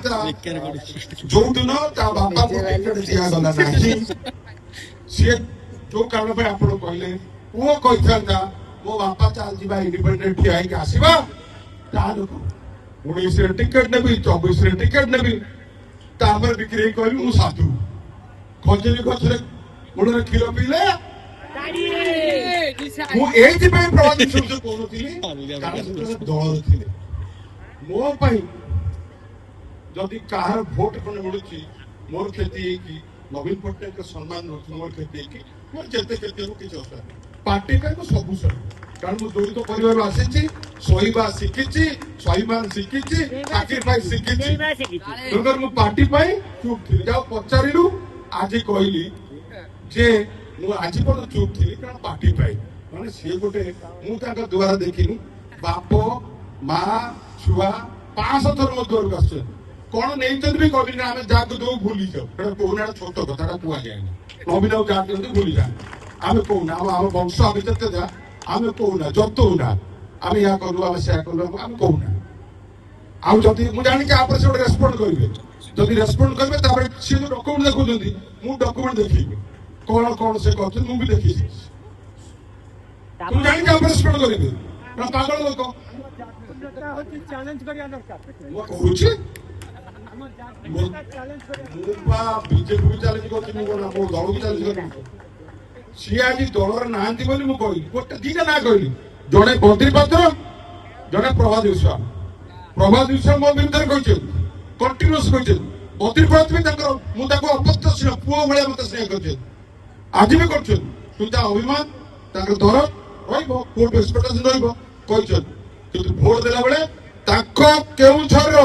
जो दिन बापा को टिकेट दिगला ना सी जो कारण आप कहले पुओ कही मो बापा चल जा इंडिपेंडेंट ठिया आसवा 19 टिकेट नेबी 24 टिकेट नेबी बिक्री कहली मु साधु खजरी गचरे मुड़े क्षीर पीले प्रभात विश्वास कहूली दल थे मो जदि कहार भोट खंड मिलूँ मोर क्षति नवीन पट्टनायक सम्मान रखी मोर क्षति मोर जिते क्षति हो किसी असुविधा पार्टी का सब सर कारण मुझे जड़ित परिवार आसी सहीबा शिखी सहीमान शिखी साक्रिफाइस शिखी मु पार्टी चुप थी जहाँ पचारू आज कहली जे आज पर चुप थी कारण पार्टी मैंने सी गोटे मुझे द्वारा देखनी बाप माँ छुआ 500 थर मो द्वार को आस कौन नहीं भी कहली ना आम जहाँ दो भूली जाओ कहना छोट कथा कह जाए नवीन जहाँ भूली जाए आम कहना आम वंश आम जिते जा आम कहना जतौना आम या कलु आम से कलु आम कहना आउ जदि मुझे जानी आप से गोटे रेस्पंड करेंगे जदि रेस्पंड करेंगे सी जो डॉक्यूमेंट देखुं मुझे डॉक्यूमेंट देखी कौन कौन से कहते मुझे देखी तुम जानी आप रेस्पंड करेंगे पागल लोक बीजेपी भी चैलेंज कर दल भी चैलेंज कर सी आज दलर ना कहली गोटे दीटा ना कहली जड़े बद्री पात्र जड़े प्रभात विश्वास मो विरुद्ध कहते कंटिन्यूस कहते बद्री पात्र भी अपत्य पुओ भाया मत स्नेह कर आज भी कर अभिमान दर रोड एक्सपेक्टेशन रही भोट देला बेले केउझर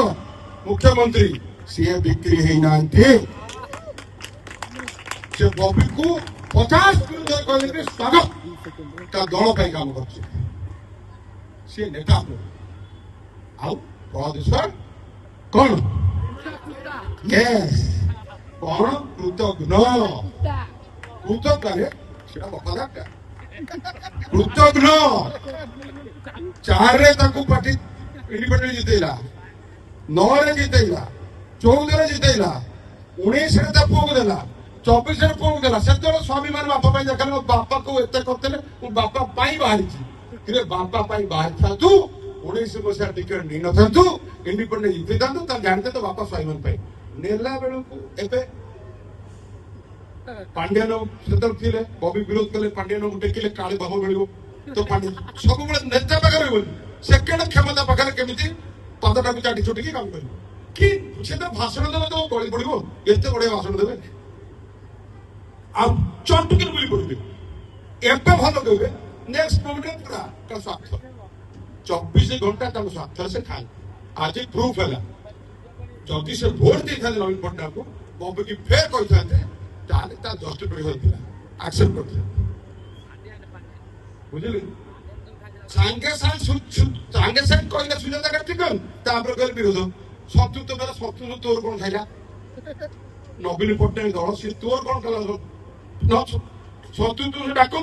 मुख्यमंत्री सी बिक्री होना बबी को 50 कहले स्वागत दल पर काम कर सी नेता आदेश्वर कौन कौन कृतज्ञ कृतज्ञ बफादार कृतज्ञ 4 पार्टी इंडिपेंडेंट जितेला 9 जितेला 14 जितेला 19 पुओ को देला 24 पुओ को देला से स्वामी मान बापा देखा बापा को एत करते बापा बाहरी बापा बाहर था 19 मसीहा टिकेट नहीं न था इंडिपेंडेंट जिते था जानते तो बापा स्वामी मान नेला बेलू पांड्यान से बबी विरोध कले पांड्यान को टेकिले काले बाबू मिल तो पांड्या सब नेता पाखे सेकेंड क्षमता पाखे केमी पदटा को चाटी छुटिकी काम कर कि भाषण देवे तो गली पड़ो एत बड़े भाषण देवे चटुकी बुली पड़े एवं भल कहे नेक्स्ट मोमेंट पूरा स्वार्थ 24 घंटा स्वार्थ से खाए आज प्रूफ है जदि से भोट दे था नवीन पट्टनायक को बबी की फेर कहते जस्टिफिकेशन एक्सेप्ट करते बुझे सांगे सांग कहले सुजाता कार्तिकन कहले विरोध शत्रु बेला शत्रु तोर कौन खाइला नवीन पट्टनायक दल सी तोर कौन खाला शत्रु तो डाकु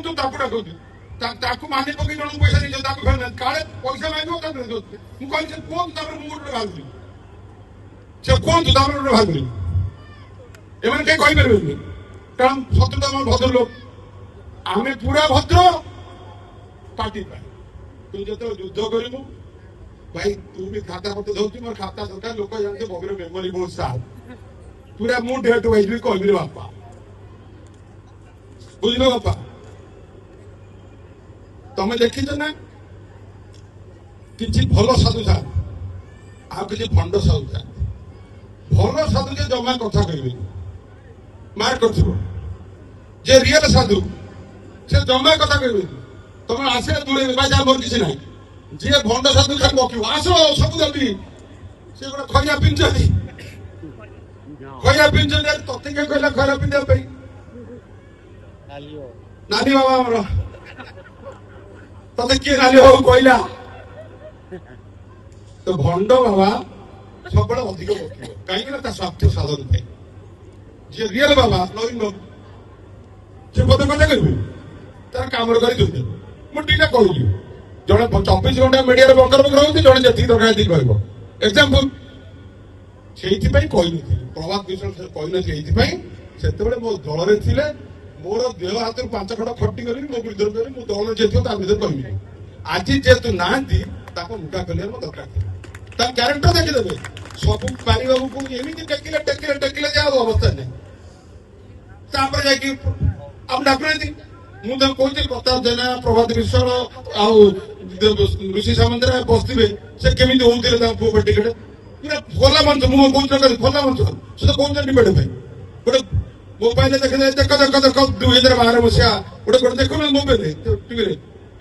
डाकु मानि पकई जन पैसा नहीं काले पैसा मांग मुझे कहूँ मुझे भागुरी से कहूँ भागुरी एम कहीपर कारण शत्रुता आम भद्र लोक आम पूरा भद्र पार्टी तू जो युद्ध करू भाई तू भी खाता पत्र दौर मोर खाता दरकार लोक जानते बबीर मेमोरी बहुत साफ पूरा मु डेट वाइज भी कहबी बापा बुझल बापा तमें देखीच ना कि भल साधु था आ कि भंड साधु था भल साधु जे जमा कथा कहबी मार कर जे रियल साधु से जमा कथा कहबी तुम आसे दूरे भाई जा मोर किसी ना जे भंड साधु खाली बक आस सब जल्दी से गोटे खैया पिंचती खैया पिंचती तते के कहला खैया पिंधा नानी बाबा हमर तते किए नानी हो कहला तो भंड बाबा सब अधिक बक कहीं स्वार्थ साधन पाए जे रियल बाबा नवीन बाबू से पद कथा कह तार कम कर मुझे कहली जड़े 24 घंटा मीडिया बकर बकर होती जड़े जी दरकार कह एग्जाम्पल ସେଇଥିପାଇଁ କହିନଥିଲି ପ୍ରଭାତ ବିଶ୍ୱାଳ କହିନଥିଲି ଏଇଥିପାଇଁ ସେତେବେଳେ ମୋ ଦଳରେ ଥିଲେ ମୋର ଦେହ ହାତରୁ 5 ଖଣ୍ଡ ଖଟି କରିବି ମୋ ବିରୁଦ୍ଧରେ କହିବି ମୁଁ ଦଳରେ ଯିଏ ଥିବ ତା ଭିତରେ କହିବି ଆଜି ଯେହେତୁ ନାହାନ୍ତି ତାଙ୍କ ମୁଣ୍ଡା ଖୋଲିବାର ମୋ ଦରକାର ଥିଲା ତା କ୍ୟାରେକ୍ଟର ଦେଖିଦେବେ ସବୁ ପାରିବାବୁକୁ ଏମିତି ଟେକିଲେ ଟେକିଲେ ଟେକିଲେ ଯେ ଆଉ ଅବସ୍ଥା ନାହିଁ ତାପରେ ଯାଇକି ଆଉ ଡାକୁନାହାନ୍ତି ମୁଁ ତାଙ୍କୁ କହୁଥିଲି ପ୍ରତାପ ଜେନା ପ୍ରଭାତ ବିଶ୍ୱାଳ ଆଉ ଋଷି ସାମନ୍ତରାୟ ବସିଥିବେ ସେ କେମିତି ହଉଥିଲେ ତାଙ୍କ ପୁଅ ଟିକେଟ ପୁରା ଖୋଲା ମଞ୍ଚ ମୁଁ କହୁଛି ଖୋଲା ମଞ୍ଚ ସେ ତ କହୁଛନ୍ତି ଡିବେଟ ପାଇଁ ଗୋଟେ ମୋବାଇଲରେ ଦେଖ ଦେଖ ଦେଖ ଦେଖ 2012 ମସିହା ଗୋଟେ ଦେଖୁନ ମୋବାଇଲରେ ଟିଭିରେ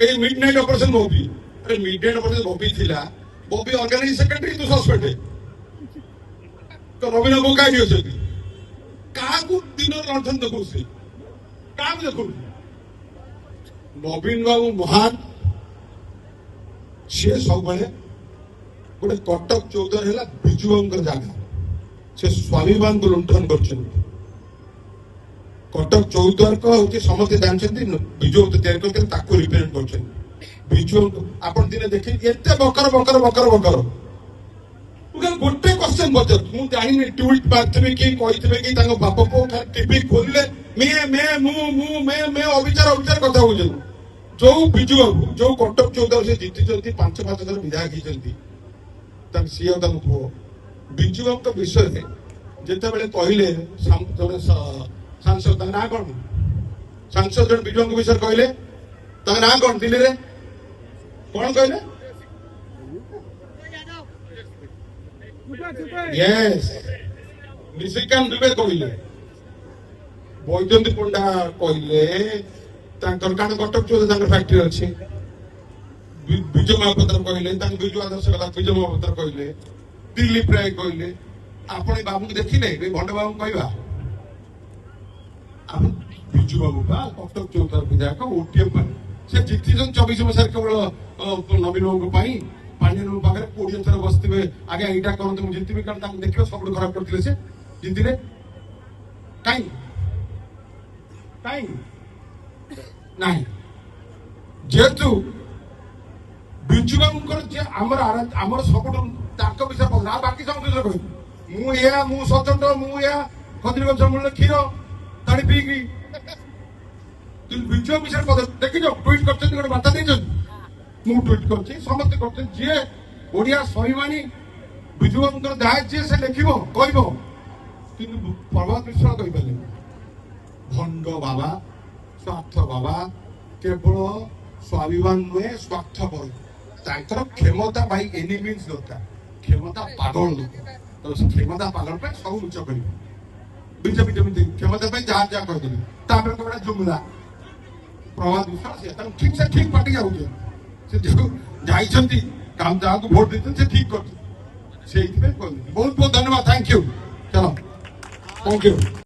ଏଇ ମିଡ୍ ନାଇଟ୍ ଅପରେସନ ବବି ଆରେ ମିଡ୍ ନାଇଟ୍ ଅପରେସନ ବବି ଥିଲା ବବି ଅର୍ଗାନାଇଜ ସେକ୍ରେଟାରୀ ତୁ ସସ୍ପେଣ୍ଡ ରବୀନ ବାବୁ କାହିଁକି ଅଛନ୍ତି କାହାକୁ ଦିନ ଲଣ୍ଠନ ଦେଖଉଛି କାହାକୁ ଦେଖୁନି ନବୀନ ବାବୁ ମହାନ ସିଏ ସବୁବେଳେ ଗୋଟେ କଟକ ଚୌଦ୍ୱାର ହେଲା ବିଜୁ ବାବୁଙ୍କର ଜାଗା ସେ ସ୍ୱାଭିମାନକୁ ଲୁଣ୍ଠନ କରିଛନ୍ତି କଟକ ଚୌଦ୍ୱାର ହଉଛି ସମସ୍ତେ ଜାଣିଛନ୍ତି ବିଜୁ ବାବୁ ତିଆରି କରିଥିଲେ ତାକୁ ରିପ୍ରେଜେଣ୍ଟ କରୁଛନ୍ତି ବିଜୁ ଆପଣ ଦିନେ ଦେଖି ଏତେ ବକର ବକର ବକର ବକର ଗୋଟେ କ୍ୱେଶ୍ଚନ ପଚାରୁଛି ମୁଁ ଜାଣିନି ଟ୍ୱିଟ୍ ମାରିଥିବେ କି କହିଥିବେ କି ତାଙ୍କ ବାପ ପୁଅ ଖାଲି ଟିଭି ଖୋଲିଲେ ଅବିଚାର ଅବିଚାର କଥା କହୁଛନ୍ତି ଯୋଉ ବିଜୁ ବାବୁ ଯୋଉ କଟକ ଚୌଦ୍ୱାର ସେ ଜିତିଛନ୍ତି 5 ଥର ବିଧାୟକ ହେଇଛନ୍ତି ତାଙ୍କ ସିଏ ଆଉ ତାଙ୍କ ପୁଅ ବିଜୁ ବାବୁଙ୍କ ବିଷୟରେ ଯେତେବେଳେ କହିଲେ ଜଣେ ସାଂସଦ ତାଙ୍କ ନାଁ କଣ ସାଂସଦ ଜଣେ ବିଜୁ ବାବୁଙ୍କ ବିଷୟରେ କହିଲେ ତାଙ୍କ ନାଁ କଣ ଦିଲ୍ଲୀରେ କଣ କହିଲେ ନିଶିକାନ୍ତ ଦୁବେ କହିଲେ ବୈଜୟନ୍ତୀ ପଣ୍ଡା କହିଲେ ତାଙ୍କର କାରଣ କଟକ ଚୌଦ୍ୱାର ତାଙ୍କର ଫ୍ୟାକ୍ଟ୍ରି ଅଛି ବିଜୟ ମହାପାତ୍ର କହିଲେ ତାଙ୍କ ବିଜୁ ଆଦର୍ଶ କଥା ବିଜୟ ମହାପାତ୍ର କହିଲେ ଦିଲ୍ଲୀପ ରାୟ କହିଲେ ଆପଣ ଏ ବାବୁଙ୍କୁ ଦେଖିଲେ ଏ ଭଣ୍ଡ ବାବୁଙ୍କୁ କହିବା ଆପଣ ବିଜୁ ବାବୁ ବା କଟକ ଚୌଦ୍ୱାର ବିଧାୟକ ଓଟିଏମ୍ ପାଇଁ ସେ ଜିତିଛନ୍ତି 24 ମସିହାରେ କେବଳ ନବୀନ ବାବୁଙ୍କ ପାଇଁ ପାଣ୍ଡିଆନ ପାଖରେ 20 ଥର ବସିଥିବେ ଆଜ୍ଞା ଏଇଟା କରନ୍ତୁ ମୁଁ ଜିତିବି କାରଣ ତାଙ୍କୁ ଦେଖିବ ସବୁଠୁ ଖରାପ କରିଥିଲେ ସେ ଜିତିଲେ କାହିଁକି ନାହିଁ ଯେହେତୁ ବିଜୁ ବାବୁଙ୍କର ଯେ ଆମର ସବୁଠୁ ତାଙ୍କ ବିଷୟ ପସନ୍ଦ ଆଉ ବାକି ସବୁ ବିଷୟ କହିବି ମୁଁ ସଚୋଟ ମୁଁ ଖଦିରି ଗଛ ମୂଳରେ କ୍ଷୀର ତାଡ଼ି ପିଇକି ବିଜୁ ବିଷୟରେ ଦେଖିଛ ଟ୍ୱିଟ୍ କରିଛନ୍ତି ଗୋଟେ ବାର୍ତ୍ତା ଦେଇଛନ୍ତି ମୁଁ ଟ୍ୱିଟ୍ କରିଛି ସମସ୍ତେ କରିଛନ୍ତି ଯିଏ ଓଡିଆ ସ୍ୱାଭିମାନୀ ବିଜୁ ବାବୁଙ୍କର ଯାହା ଯିଏ ସେ ଲେଖିବ କହିବ କିନ୍ତୁ ପ୍ରଭାତ ବିଶ୍ୱାଳ କହିପାରିଲେ ଭଣ୍ଡ ବାବା ସ୍ୱାର୍ଥ ବାବା କେବଳ ସ୍ୱାଭିମାନ ନୁହେଁ ସ୍ୱାର୍ଥପର ତାଙ୍କର କ୍ଷମତା ଭାଇ ଏନି ମିନ୍ସ ଦରକାର କ୍ଷମତା ପାଗଳ ଲୋକ ସେ କ୍ଷମତା ପାଗଳ ପାଇଁ ସବୁ ଉଚ୍ଚ କରିବ ବିଜେପି ଯେମିତି କ୍ଷମତା ପାଇଁ ଯାହା ଯାହା କହିଦେବେ ତାପରେ କହିଲା ଜୁମଲା ପ୍ରଭାତ ବିଶ୍ୱାଳ ସେ ତାଙ୍କୁ ଠିକ ସେ ଠିକ ପାର୍ଟି ଯାଉଛନ୍ତି ସେ ଯାଇଛନ୍ତି ଯାହାକୁ ଭୋଟ ଦେଇଛନ୍ତି ସେ ଠିକ କରିଛନ୍ତି ସେଇଥିପାଇଁ କହିଲେ ବହୁତ ବହୁତ ଧନ୍ୟବାଦ ଥ୍ୟାଙ୍କ ୟୁ ଚାଲ ଥ୍ୟାଙ୍କ ୟୁ